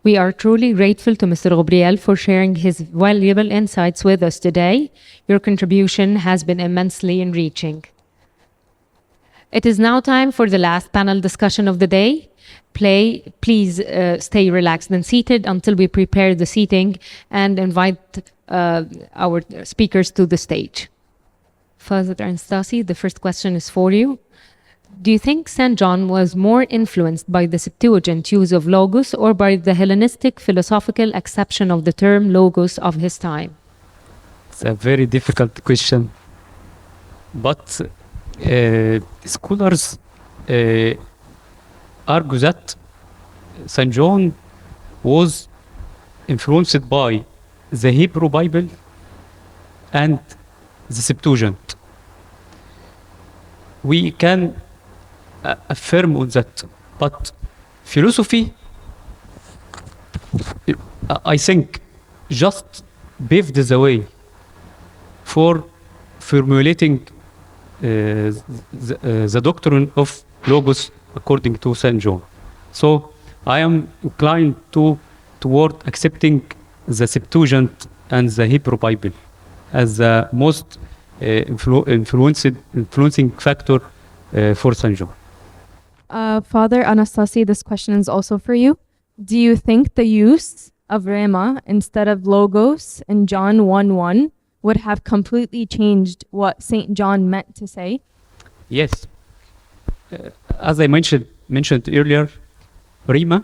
We are truly grateful to Mr. Gabriel for sharing his valuable insights with us today. Your contribution has been immensely enriching. It is now time for the last panel discussion of the day. Please stay relaxed and seated until we prepare the seating and invite our speakers to the stage. Father Anastasi, the first question is for you. Do you think St. John was more influenced by the Septuagint use of logos or by the Hellenistic philosophical acceptation of the term logos of his time? It's a very difficult question, but scholars argue that St. John was influenced by the Hebrew Bible and the Septuagint. We can affirm on that, but philosophy, I think, just paved the way for formulating the doctrine of logos according to St. John. So I am inclined toward accepting the Septuagint and the Hebrew Bible as the most influencing factor for St. John. Father Anastasi, this question is also for you. Do you think the use of Rhema instead of logos in John 1:1 would have completely changed what St. John meant to say? Yes. As I mentioned earlier, Rhema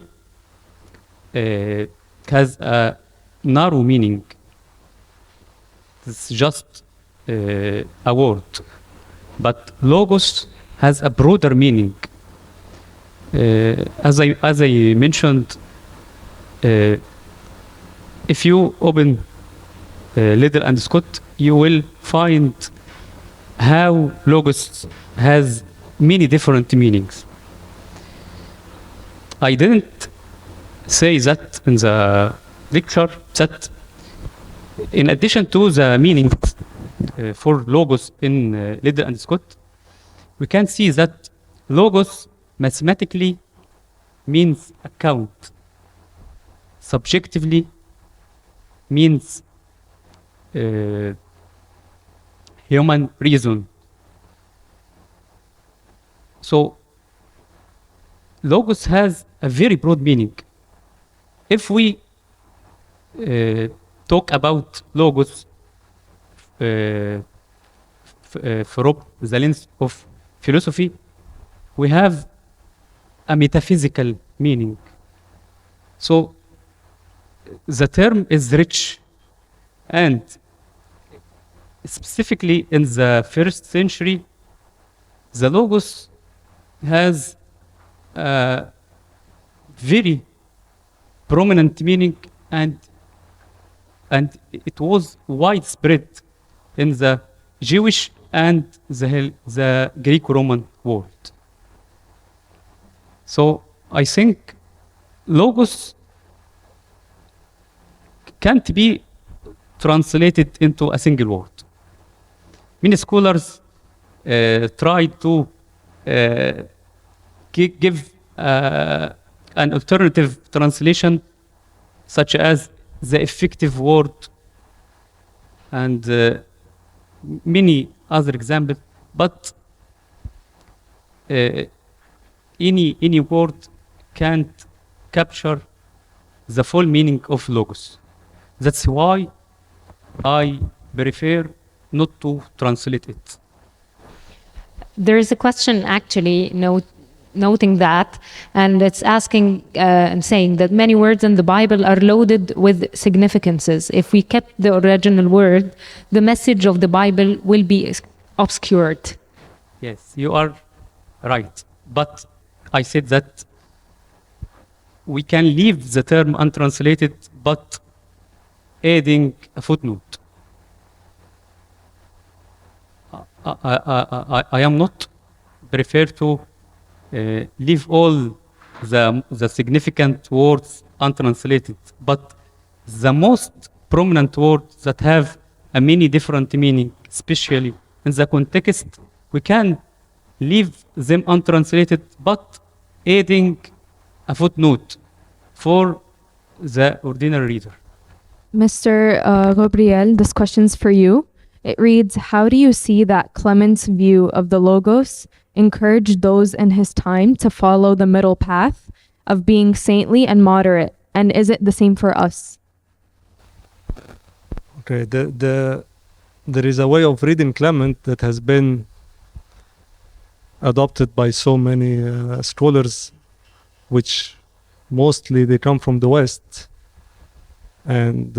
has a narrow meaning. It's just a word. But logos has a broader meaning. As I mentioned, if you open Liddell and Scott, you will find how logos has many different meanings. I didn't say that in the lecture, that in addition to the meaning for logos in Liddell and Scott, we can see that logos mathematically means account. Subjectively means human reason. So logos has a very broad meaning. If we talk about logos from the lens of philosophy, we have a metaphysical meaning. So the term is rich, and specifically in the first century, the logos has a very prominent meaning, and it was widespread in the Jewish and the Greek-Roman world. So I think logos can't be translated into a single word. Many scholars try to give an alternative translation, such as the effective word and many other examples, but any word can't capture the full meaning of logos. That's why I prefer not to translate it. There is a question actually noting that, and it's asking and saying that many words in the Bible are loaded with significances. If we kept the original word, the message of the Bible will be obscured. Yes, you are right. But I said that we can leave the term untranslated, but adding a footnote. I am not prefer to leave all the significant words untranslated, but the most prominent words that have a many different meaning, especially in the context, we can leave them untranslated, but adding a footnote for the ordinary reader. Mr. Gabriel, this question's for you. It reads, how do you see that Clement's view of the Logos encouraged those in his time to follow the middle path of being saintly and moderate? And is it the same for us? Okay, there is a way of reading Clement that has been adopted by so many scholars, which mostly they come from the West, and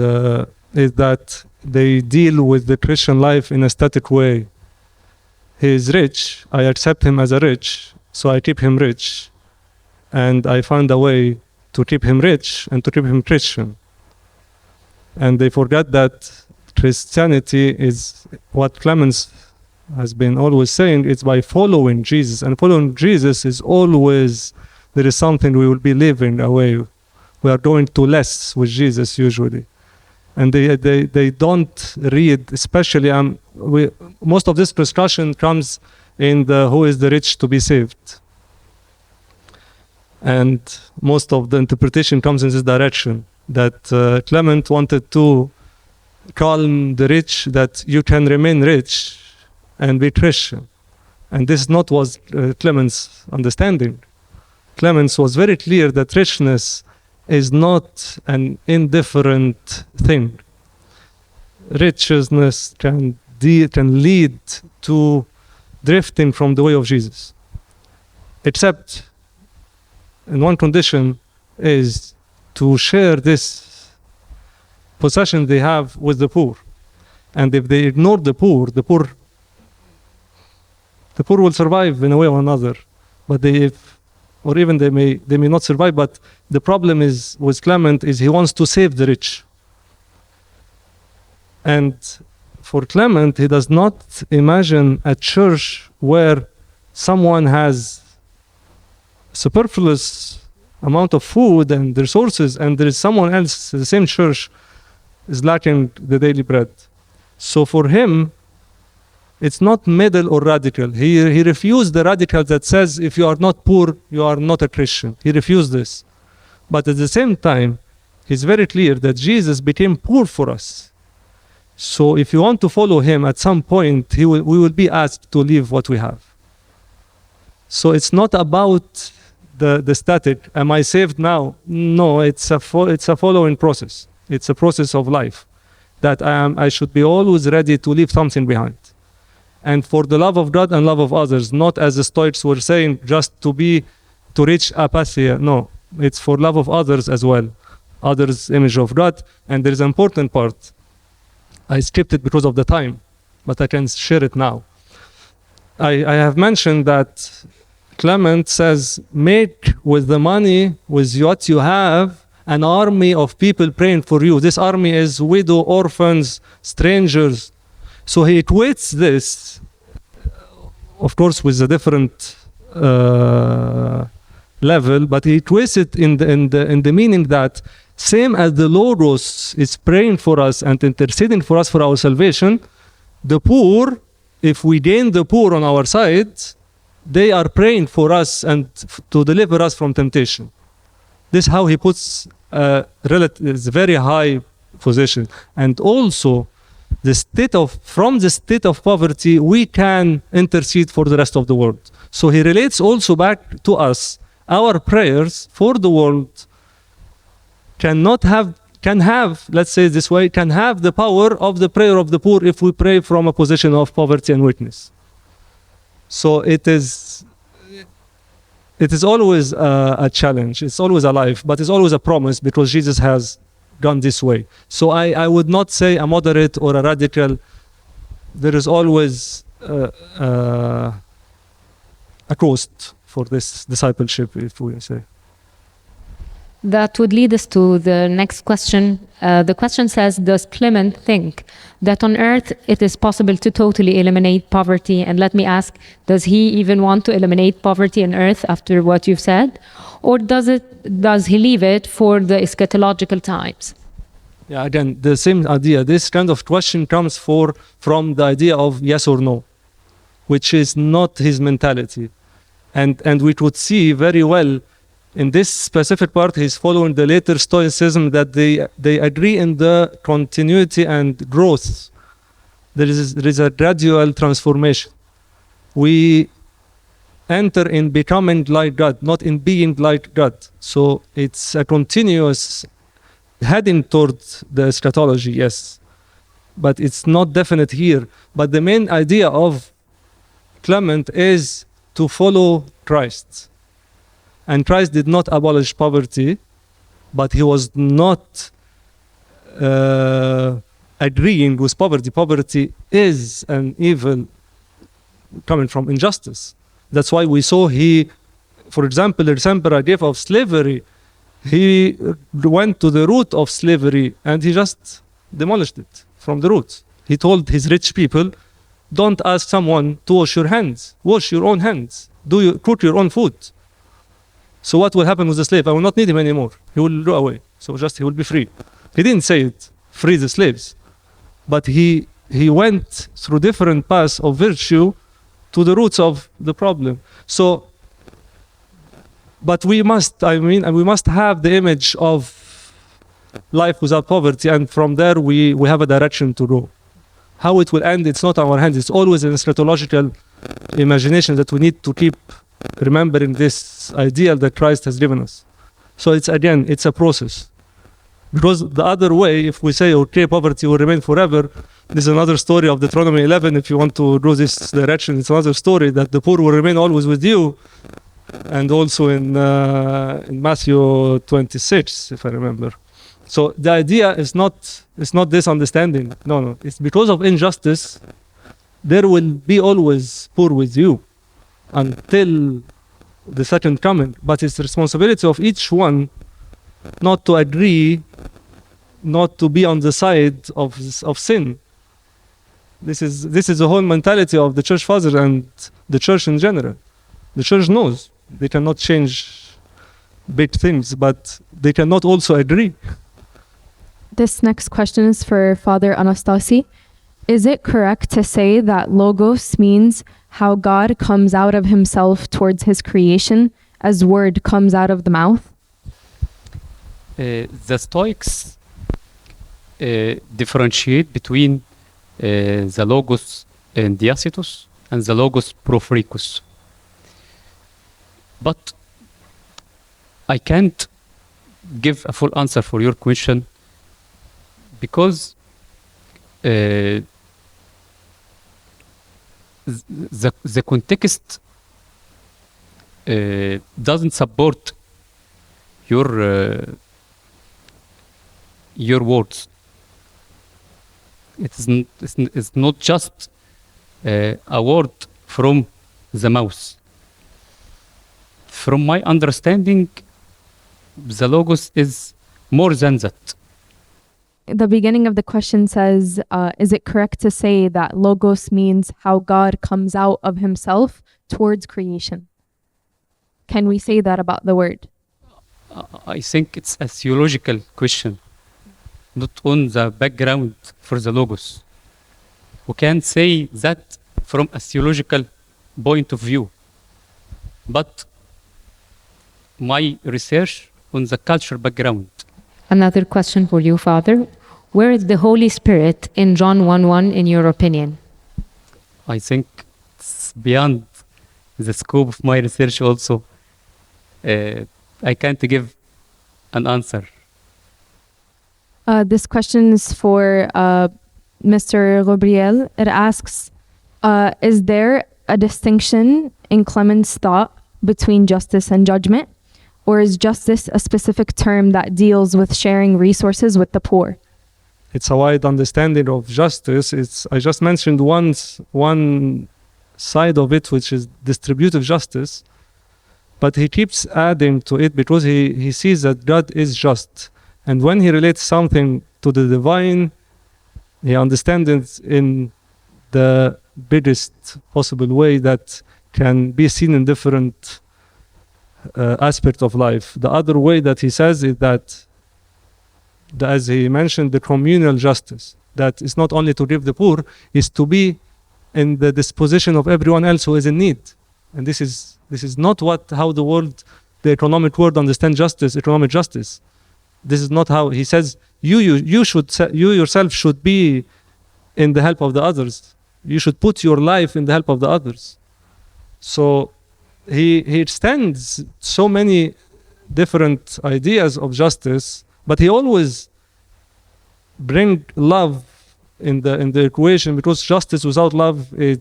is that they deal with the Christian life in a static way. He is rich, I accept him as a rich, so I keep him rich, and I find a way to keep him rich and to keep him Christian. And they forget that Christianity is what Clemens has been always saying, it's by following Jesus. And following Jesus is always, there is something we will be living away. We are going to less with Jesus usually. And they don't read, especially, most of this discussion comes in the who is the rich to be saved. And most of the interpretation comes in this direction, that Clement wanted to calm the rich that you can remain rich and be Christian. And this not was Clement's understanding. Clement was very clear that richness is not an indifferent thing. Richness can lead to drifting from the way of Jesus. Except in one condition is to share this possession they have with the poor. And if they ignore the poor will survive in a way or another. But they may not survive. But the problem is with Clement is he wants to save the rich. And for Clement, he does not imagine a church where someone has superfluous amount of food and resources, and there is someone else, the same church, is lacking the daily bread. So for him, it's not middle or radical. He refused the radical that says if you are not poor, you are not a Christian. He refused this. But at the same time, he's very clear that Jesus became poor for us. So if you want to follow him, at some point, we will be asked to leave what we have. So it's not about the static. Am I saved now? No, it's a following process. It's a process of life that I should be always ready to leave something behind. And for the love of God and love of others, not as the Stoics were saying, just to reach apatheia. No, it's for love of others as well. Others' image of God. And there is an important part. I skipped it because of the time, but I can share it now. I have mentioned that Clement says, make with the money, with what you have, an army of people praying for you. This army is widow, orphans, strangers. So he equates this, of course, with a different level, but he equates it in the meaning that same as the Logos is praying for us and interceding for us for our salvation, the poor, if we gain the poor on our side, they are praying for us and to deliver us from temptation. This is how he puts it's very high position. And also, from the state of poverty, we can intercede for the rest of the world. So he relates also back to us, our prayers for the world can have, let's say this way, can have the power of the prayer of the poor if we pray from a position of poverty and weakness. So it is always a challenge. It's always a life, but it's always a promise because Jesus has gone this way. So I would not say a moderate or a radical. There is always a cost for this discipleship, if we say. That would lead us to the next question. The question says, does Clement think that on earth it is possible to totally eliminate poverty? And let me ask, does he even want to eliminate poverty on earth after what you've said? Or does he leave it for the eschatological times? Yeah, again, the same idea. This kind of question comes from the idea of yes or no, which is not his mentality. And we could see very well In this specific part, he's following the later Stoicism that they agree in the continuity and growth. There is a gradual transformation. We enter in becoming like God, not in being like God. So it's a continuous heading towards the eschatology, yes. But it's not definite here. But the main idea of Clement is to follow Christ. And Christ did not abolish poverty, but he was not agreeing with poverty. Poverty is an evil coming from injustice. That's why we saw for example, the example I gave of slavery, he went to the root of slavery and he just demolished it from the root. He told his rich people, don't ask someone to wash your hands. Wash your own hands. Cook your own food. So what will happen with the slave? I will not need him anymore. He will go away. So he will be free. He didn't say it, free the slaves. But he went through different paths of virtue to the roots of the problem. So, but we must have the image of life without poverty, and from there we have a direction to go. How it will end, it's not our hands. It's always an eschatological imagination that we need to keep remembering this ideal that Christ has given us. So it's a process. Because the other way, if we say, okay, poverty will remain forever, there's another story of Deuteronomy 11, if you want to go this direction, it's another story that the poor will remain always with you. And also in Matthew 26, if I remember. So the idea is not this understanding. No. It's because of injustice, there will be always poor with you until the second coming. But it's the responsibility of each one not to agree, not to be on the side of sin. This is the whole mentality of the church fathers and the church in general. The church knows they cannot change big things, but they cannot also agree. This next question is for Father Anastasi. Is it correct to say that logos means how God comes out of himself towards his creation as word comes out of the mouth? The Stoics differentiate between the logos diacetos and the logos prophorikos. But I can't give a full answer for your question because the context doesn't support your words. It's not just a word from the mouth. From my understanding, the logos is more than that. The beginning of the question says, is it correct to say that logos means how God comes out of himself towards creation? Can we say that about the word? I think it's a theological question, not on the background for the logos. We can say that from a theological point of view. But my research on the culture background. Another question for you, Father. Where is the Holy Spirit in John 1:1 in your opinion? I think it's beyond the scope of my research also. I can't give an answer. This question is for Mr. Gabriel. It asks, is there a distinction in Clement's thought between justice and judgment? Or is justice a specific term that deals with sharing resources with the poor? It's a wide understanding of justice. I just mentioned one side of it, which is distributive justice. But he keeps adding to it because he sees that God is just. And when he relates something to the divine, he understands it in the biggest possible way that can be seen in different aspect of life. The other way that he says is that, as he mentioned, the communal justice, that is not only to give the poor, is to be in the disposition of everyone else who is in need. And this is not how the world the economic world understand justice, economic justice. This is not how he says. You yourself should be in the help of the others. You should put your life in the help of the others. So he extends so many different ideas of justice, but he always bring love in the equation, because justice without love, he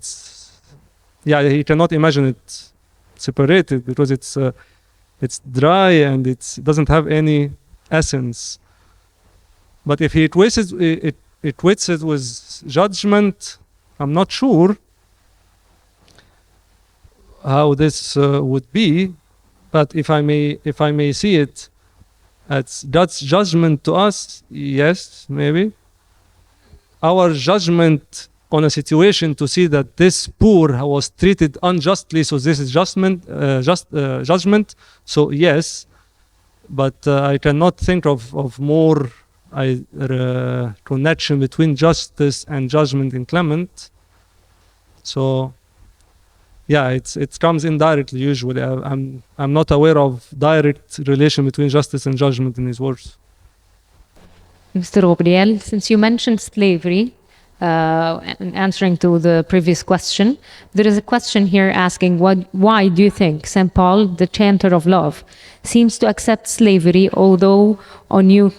cannot imagine it separated, because it's dry and it doesn't have any essence. But if he equates it with judgment, I'm not sure how this would be. But if I may see it as God's judgment to us, yes, maybe. Our judgment on a situation to see that this poor was treated unjustly, so this is judgment. So yes, but I cannot think of more connection between justice and judgment in Clement. So yeah, it comes indirectly usually. I'm not aware of direct relation between justice and judgment in his words. Mr. Gabriel, since you mentioned slavery, in answering to the previous question, there is a question here asking, why do you think St. Paul, the chanter of love, seems to accept slavery, although on new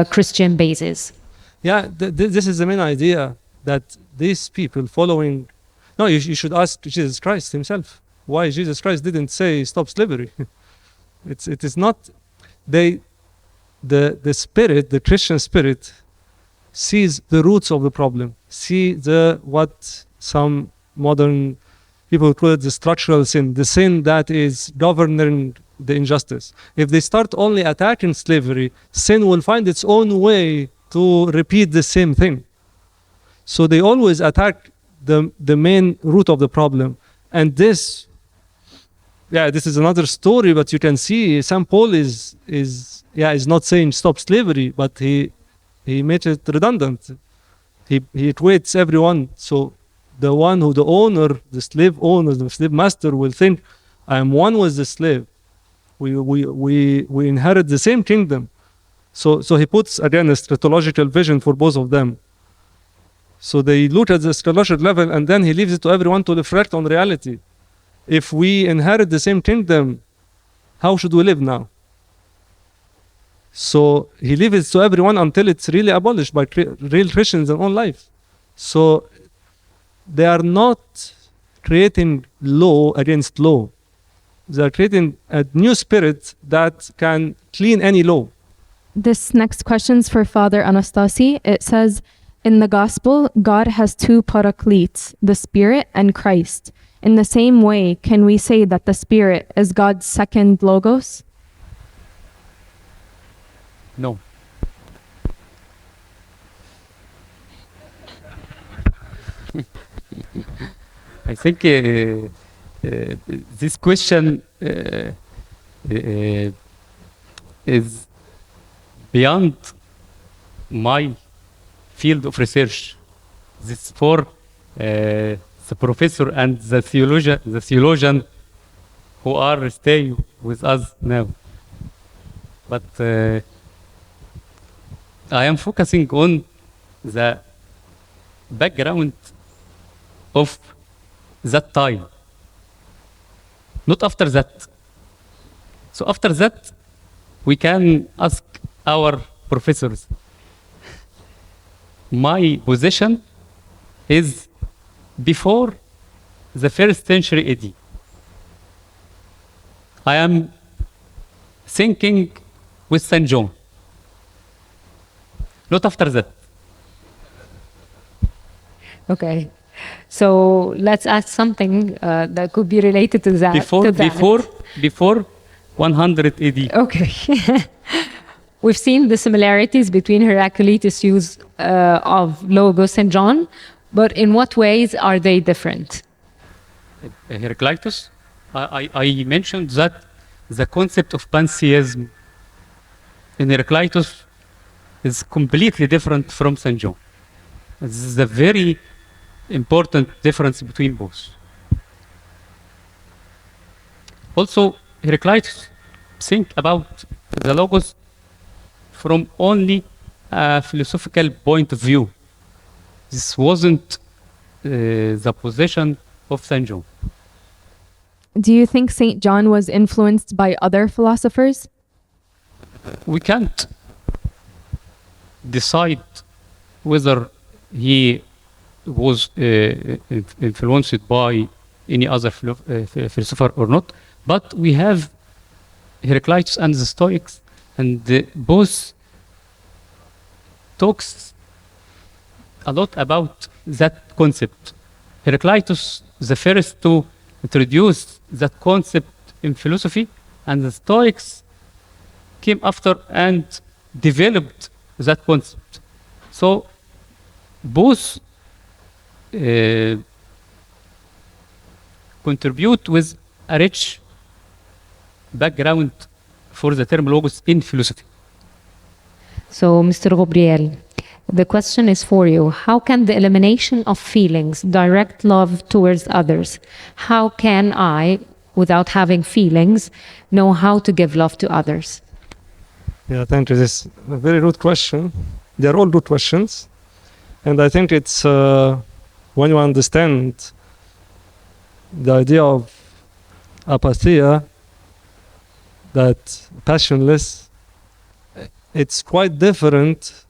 Christian basis? Yeah, this is the main idea, that these people following... No, you should ask Jesus Christ himself. Why Jesus Christ didn't say stop slavery? It is not... The spirit, the Christian spirit, sees the roots of the problem, see what some modern people call it the structural sin, the sin that is governing the injustice. If they start only attacking slavery, sin will find its own way to repeat the same thing. So they always attack the main root of the problem. And this is another story, but you can see St. Paul is not saying stop slavery, but he made it redundant. He equates everyone. So the owner, the slave owner, the slave master will think, I am one with the slave. We inherit the same kingdom. So he puts again a eschatological vision for both of them. So they look at the eschatological level, and then he leaves it to everyone to reflect on reality. If we inherit the same kingdom, how should we live now? So he leaves it to everyone until it's really abolished by real Christians in own life. So they are not creating law against law. They are creating a new spirit that can clean any law. This next question's for Father Anastasi. It says, in the gospel, God has two paracletes, the Spirit and Christ. In the same way, can we say that the Spirit is God's second logos? No. I think this question is beyond my field of research. This is for the professor and the theologian who are staying with us now. But I am focusing on the background of that time, not after that. So after that, we can ask our professors. My position is before the 1st century AD. I am thinking with St. John, not after that. Okay, so let's ask something that could be related to that. Before 100 AD. Okay. We've seen the similarities between Heraclitus' use of Logos and John, but in what ways are they different? Heraclitus, I mentioned that the concept of pantheism in Heraclitus is completely different from St. John. This is a very important difference between both. Also, Heraclitus think about the Logos from only a philosophical point of view. This wasn't the position of St. John. Do you think St. John was influenced by other philosophers? We can't decide whether he was influenced by any other philosopher or not, but we have Heraclitus and the Stoics, and both talks a lot about that concept. Heraclitus, the first to introduce that concept in philosophy, and the Stoics came after and developed that concept. So both contribute with a rich background for the term logos in philosophy. So, Mr. Gabriel, the question is for you. How can the elimination of feelings direct love towards others? How can I, without having feelings, know how to give love to others? Yeah, thank you. This is a very good question. They're all good questions. And I think it's when you understand the idea of apatheia, that passionless, it's quite different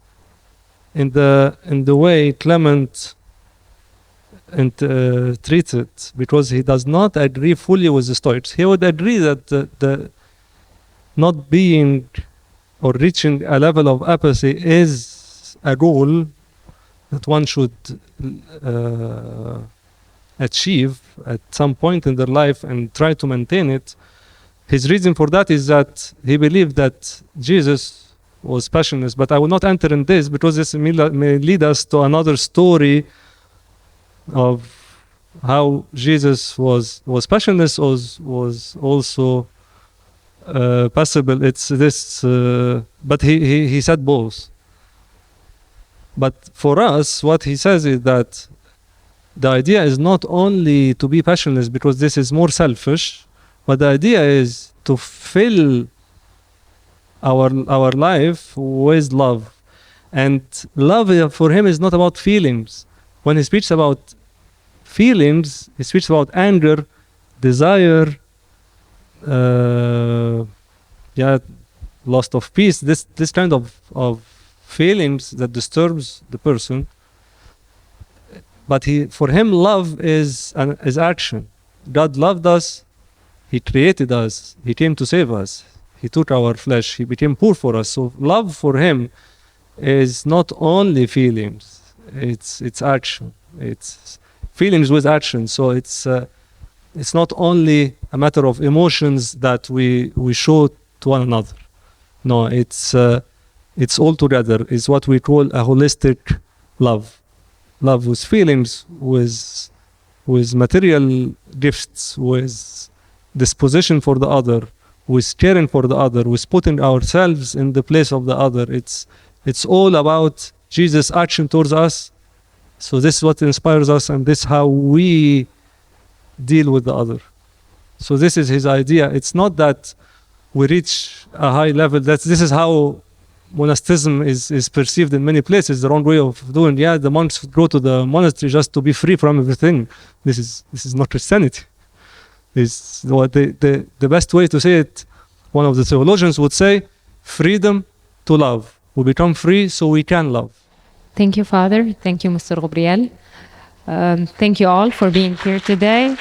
in the way Clement treated, because he does not agree fully with the Stoics. He would agree that the not being or reaching a level of apathy is a goal that one should achieve at some point in their life and try to maintain it. His reason for that is that he believed that Jesus was passionless, but I will not enter in this because this may lead us to another story of how Jesus was passionless, was also possible. It's this, but he said both. But for us, what he says is that the idea is not only to be passionless because this is more selfish, but the idea is to fill our life with love. And love for him is not about feelings. When he speaks about feelings, he speaks about anger, desire, loss of peace, this kind of feelings that disturbs the person. But for him, love is action. God loved us. He created us. He came to save us. He took our flesh. He became poor for us. So love for him is not only feelings. It's action. It's feelings with action. So it's not only a matter of emotions that we show to one another. No, it's all together. It's what we call a holistic love. Love with feelings, with material gifts, with disposition for the other, with caring for the other, with putting ourselves in the place of the other. It's all about Jesus' action towards us. So this is what inspires us, and this is how we deal with the other. So this is his idea. It's not that we reach a high level. This is how monasticism is perceived in many places, the wrong way of doing. Yeah, the monks go to the monastery just to be free from everything. This is not Christianity. It's what the best way to say it, one of the theologians would say, freedom to love. We become free so we can love. Thank you, Father. Thank you, Mr. Gabriel. Thank you all for being here today.